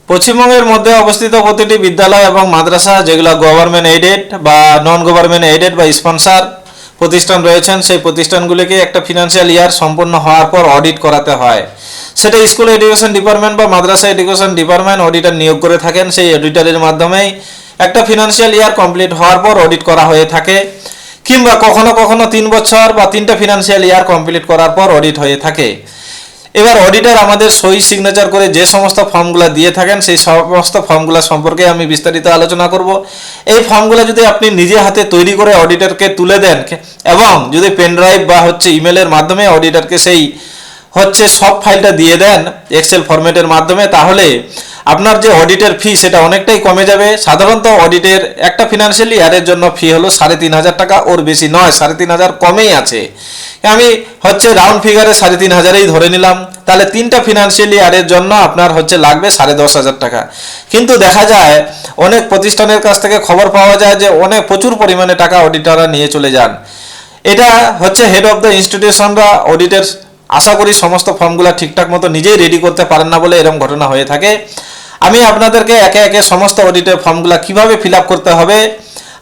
পশ্চিমবঙ্গের মধ্যে অবস্থিত প্রতিটি বিদ্যালয় এবং মাদ্রাসা যেগুলো গভর্নমেন্ট এইডেড বা নন গভর্নমেন্ট এইডেড বা স্পন্সর প্রতিষ্ঠান রয়েছেন, সেই প্রতিষ্ঠানগুলিকে একটা ফিনান্সিয়াল ইয়ার সম্পূর্ণ হওয়ার পর অডিট করাতে হয়। সেটা স্কুল এডুকেশন ডিপার্টমেন্ট বা মাদ্রাসা এডুকেশন ডিপার্টমেন্ট অডিটর নিয়োগ করে থাকেন। সেই অডিটরের মাধ্যমেই একটা ফিনান্সিয়াল ইয়ার কমপ্লিট হওয়ার পর অডিট করা হয়ে থাকে, কিংবা কখনো কখনো 3 বছর বা 3টা ফিনান্সিয়াল ইয়ার কমপ্লিট করার পর অডিট হয়ে থাকে। এবার অডিটর আমাদের সই সিগনেচার করে যে সমস্ত ফর্মগুলো দিয়ে থাকেন, সেই সমস্ত ফর্মগুলো সম্পর্কে আমি বিস্তারিত আলোচনা করব। এই ফর্মগুলো যদি আপনি নিজে হাতে তৈরি করে অডিটরকে তুলে দেন এবং যদি পেন ড্রাইভ বা ইমেলের মাধ্যমে অডিটরকে সেই সব ফাইলটা দিয়ে দেন এক্সেল ফরম্যাটের মাধ্যমে, তাহলে আপনার যে অডিটের ফি সেটা অনেকটাই কমে যাবে। সাধারণত অডিটের একটা ফিনান্সিয়াল ইয়ারের জন্য ফি হলো 3,500 টাকা, ওর বেশি নয়, 3,500 কমেই আছে। আমি রাউন্ড ফিগারে 3,500ই ধরে নিলাম, তাহলে 3টা ফিনান্সিয়াল ইয়ারের জন্য আপনার লাগবে 10,500 টাকা। কিন্তু দেখা যায় অনেক প্রতিষ্ঠানের কাছ থেকে খবর পাওয়া যায় যে প্রচুর পরিমাণে টাকা অডিটররা নিয়ে চলে যান। এটা হেড অফ দ্য ইনস্টিটিউশনরা অডিটের আশা করি সমস্ত ফর্মগুলো ঠিকঠাক মতো নিজেই রেডি করতে পারেন না বলে এরকম ঘটনা হয়ে থাকে। আমি আপনাদেরকে একে একে সমস্ত অডিটের ফর্মগুলো কিভাবে ফিল আপ করতে হবে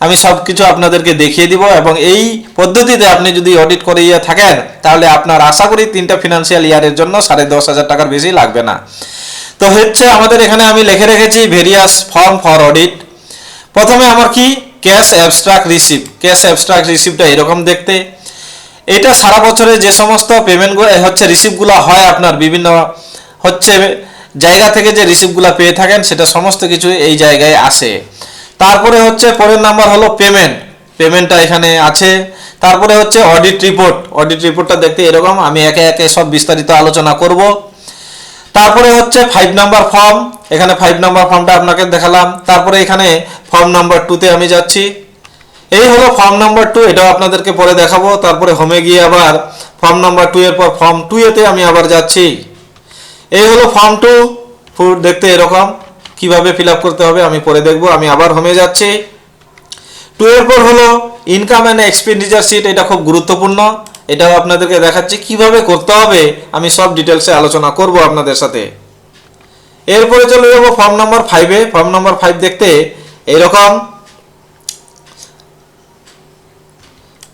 আমি সব কিছু আপনাদেরকে দেখিয়ে দিব, এবং এই পদ্ধতিতে আপনি যদি অডিট করে থাকেন তাহলে আপনার আশা করি 3টা ফিনান্সিয়াল ইয়ারের জন্য 10,500 টাকার বেশি লাগবে না। তো আমাদের এখানে আমি লিখে রেখেছি ভেরিয়াস ফর্ম ফর অডিট। প্রথমে আমার কি cash abstract receipt. Cash abstract রিসিপ্টটা এরকম দেখতে। এটা সারা বছরে যে সমস্ত পেমেন্টগুলো রিসিপ্টগুলো হয় আপনার বিভিন্ন জায়গা থেকে যে রিসিপ্টগুলো পেয়ে থাকেন সেটা সমস্ত কিছু এই জায়গায় আসে। তারপরে পরের নাম্বার হলো পেমেন্ট। পেমেন্টটা এখানে আছে। তারপরে অডিট রিপোর্ট। অডিট রিপোর্টটা দেখতে এরকম, আমি একে একে সব বিস্তারিত আলোচনা করব। তারপরে 5 নাম্বার ফর্ম। এখানে 5 নাম্বার ফর্মটা আপনাকে দেখালাম। তারপরে এখানে ফর্ম নাম্বার 2তে আমি যাচ্ছি। এই হলো ফর্ম নাম্বার 2, এটাও আপনাদেরকে পরে দেখাবো। তারপরে হোমে গিয়ে আবার ফর্ম নাম্বার 2 এর পর ফর্ম 2 আমি আবার যাচ্ছি। এই হলো ফর্ম 2 দেখতে এরকম, কিভাবে ফিল আপ করতে হবে আমি পরে দেখবো। আমি আবার হোমে যাচ্ছি। 2 এর পর হলো ইনকাম অ্যান্ড এক্সপেন্ডিচার শিট। এটা খুব গুরুত্বপূর্ণ, এটাও আপনাদেরকে দেখাচ্ছি কিভাবে করতে হবে, আমি সব ডিটেলসে আলোচনা করব আপনাদের সাথে। এরপরে চলে যাবো ফর্ম নাম্বার 5-এ। ফর্ম নাম্বার 5 দেখতে এরকম।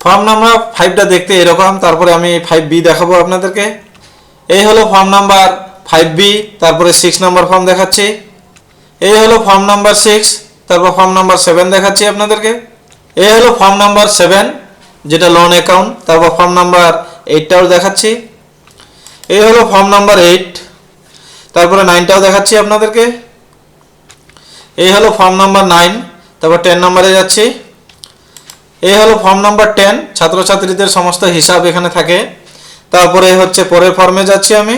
ফর্ম নাম্বার 5টা দেখতে এরকম। তারপরে আমি 5B দেখাবো আপনাদেরকে। এই হলো ফর্ম নাম্বার 5B। তারপরে 6 নাম্বার ফর্ম দেখাচ্ছি। এই হলো ফর্ম নাম্বার 6। তারপর ফর্ম নাম্বার 7 দেখাচ্ছি আপনাদেরকে। এই হলো ফর্ম নাম্বার 7 যেটা লোন অ্যাকাউন্ট। তারপর ফর্ম নাম্বার 8টাও দেখাচ্ছি। এই হলো ফর্ম নাম্বার 8। তারপরে 9টাও দেখাচ্ছি আপনাদেরকে। এই হলো ফর্ম নাম্বার 9। তারপর 10 নাম্বারে যাচ্ছি। এই হলো ফর্ম নাম্বার 10, ছাত্রছাত্রীদের সমস্ত হিসাব এখানে থাকে। তারপরে পরের ফর্মে যাচ্ছি আমি।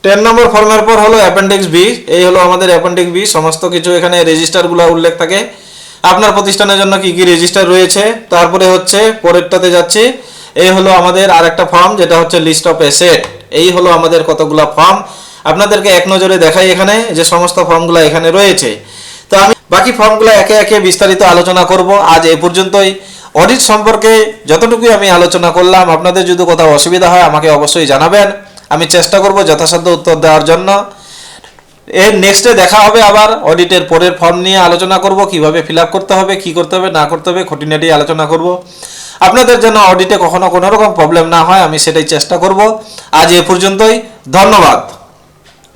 10 নম্বর ফর্মের পর হলো অ্যাপেন্ডিক্স বি। এই হলো আমাদের অ্যাপেন্ডিক্স বি, সমস্ত কিছু এখানে রেজিস্টারগুলো উল্লেখ থাকে, আপনার প্রতিষ্ঠানের জন্য কি কি রেজিস্টার রয়েছে। তারপরে পরেরটাতে যাচ্ছি। এই হলো আমাদের আরেকটা ফর্ম যেটা লিস্ট অফ অ্যাসেট। এই হলো আমাদের কতগুলো ফর্ম, আপনাদেরকে এক নজরে দেখাই এখানে যে সমস্ত ফর্মগুলো এখানে রয়েছে। তো আমি বাকি ফর্মগুলো একে একে বিস্তারিত আলোচনা করব। আজ এই পর্যন্তই। অডিট সম্পর্কে যতটুকুই আমি আলোচনা করলাম, আপনাদের যদি কোথাও অসুবিধা হয় আমাকে অবশ্যই জানাবেন, আমি চেষ্টা করব যথাসাধ্য উত্তর দেওয়ার জন্য। এর নেক্সটে দেখা হবে আবার অডিটের পরের ফর্ম নিয়ে আলোচনা করব, কিভাবে ফিল আপ করতে হবে, কি করতে হবে না করতে হবে, খুঁটিনাটি আলোচনা করব। আপনাদের যেন অডিটে কখনো কোনো রকম প্রবলেম না হয় আমি সেটাই চেষ্টা করব। আজ এ পর্যন্তই, ধন্যবাদ।